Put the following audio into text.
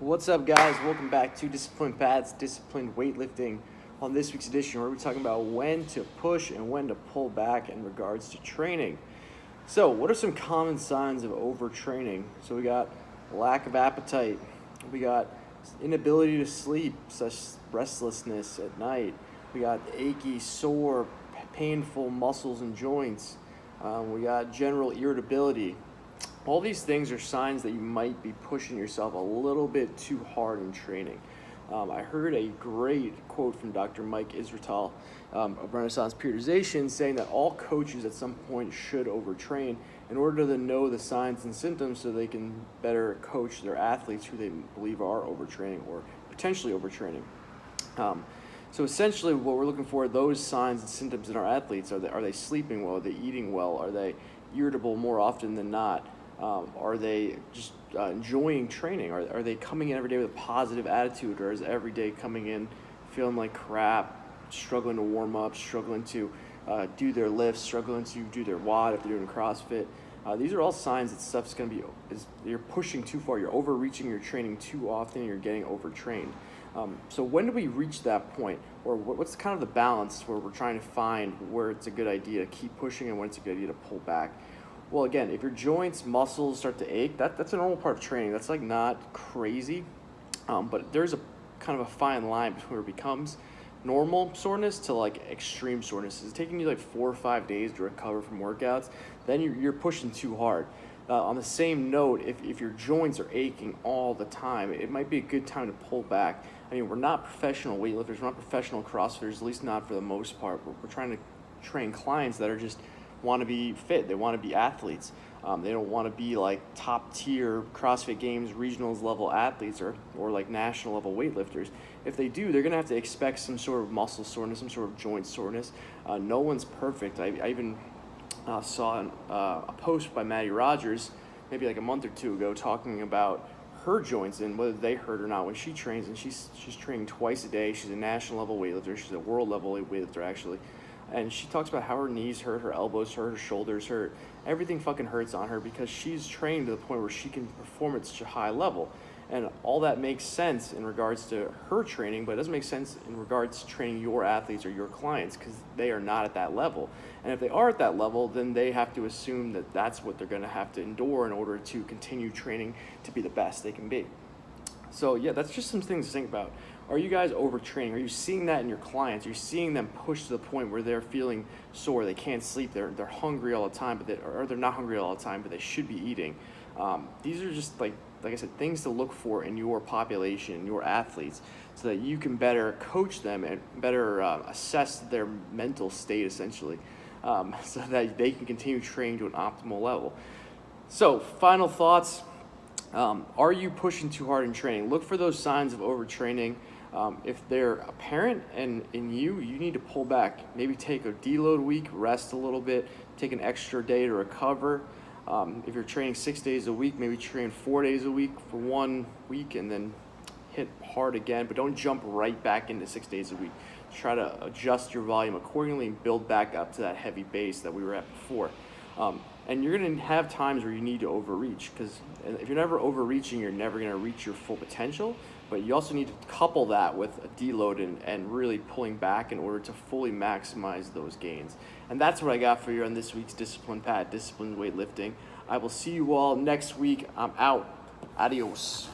What's up, guys? Welcome back to Disciplined Pat's Disciplined Weightlifting. On this week's edition, we're talking about when to push and when to pull back in regards to training. So, what are some common signs of overtraining? So, we got lack of appetite, we got inability to sleep, such as restlessness at night, we got achy, sore, painful muscles and joints, we got general irritability. All these things are signs that you might be pushing yourself a little bit too hard in training. I heard a great quote from Dr. Mike Israetel of Renaissance Periodization saying that all coaches at some point should overtrain in order to know the signs and symptoms so they can better coach their athletes who they believe are overtraining or potentially overtraining. So essentially what we're looking for are those signs and symptoms in our athletes. Are they sleeping well? Are they eating well? Are they irritable more often than not? Are they just enjoying training? Are they coming in every day with a positive attitude, or is every day coming in feeling like crap, struggling to warm up, struggling to do their lifts, struggling to do their WOD if they're doing CrossFit? These are all signs that stuff's going to be, you're pushing too far, you're overreaching your training too often, and you're getting overtrained. So when do we reach that point? Or what's kind of the balance where we're trying to find where it's a good idea to keep pushing and when it's a good idea to pull back? Well, again, if your joints, muscles start to ache, that's a normal part of training. That's like not crazy, but there's a kind of a fine line between where it becomes normal soreness to like extreme soreness. It's taking you like 4 or 5 days to recover from workouts, then you're pushing too hard. On the same note, if your joints are aching all the time, it might be a good time to pull back. I mean, we're not professional weightlifters, we're not professional CrossFitters, at least not for the most part. We're trying to train clients that are just want to be fit. They want to be athletes. They don't want to be like top tier CrossFit Games regionals level athletes or like national level weightlifters. If they do, they're going to have to expect some sort of muscle soreness, some sort of joint soreness. No one's perfect. I even saw a post by Maddie Rogers maybe like a month or two ago talking about her joints and whether they hurt or not when she trains, and she's training twice a day. She's a national level weightlifter. She's a world level weightlifter actually. And she talks about how her knees hurt, her elbows hurt, her shoulders hurt. Everything fucking hurts on her because she's trained to the point where she can perform at such a high level. And all that makes sense in regards to her training, but it doesn't make sense in regards to training your athletes or your clients because they are not at that level. And if they are at that level, then they have to assume that that's what they're going to have to endure in order to continue training to be the best they can be. So yeah, that's just some things to think about. Are you guys overtraining? Are you seeing that in your clients? Are you seeing them push to the point where they're feeling sore, they can't sleep, they're hungry all the time, or they're not hungry all the time, but they should be eating? These are just like I said, things to look for in your population, your athletes, so that you can better coach them and better assess their mental state essentially, so that they can continue training to an optimal level. So final thoughts. Are you pushing too hard in training? Look for those signs of overtraining. If they're apparent and in you need to pull back. Maybe take a deload week, rest a little bit, take an extra day to recover. If you're training 6 days a week, maybe train 4 days a week for 1 week and then hit hard again, but don't jump right back into 6 days a week. Try to adjust your volume accordingly and build back up to that heavy base that we were at before. And you're going to have times where you need to overreach, because if you're never overreaching, you're never going to reach your full potential. But you also need to couple that with a deload and really pulling back in order to fully maximize those gains. And that's what I got for you on this week's Disciplined Pat, Disciplined Weightlifting. I will see you all next week. I'm out. Adios.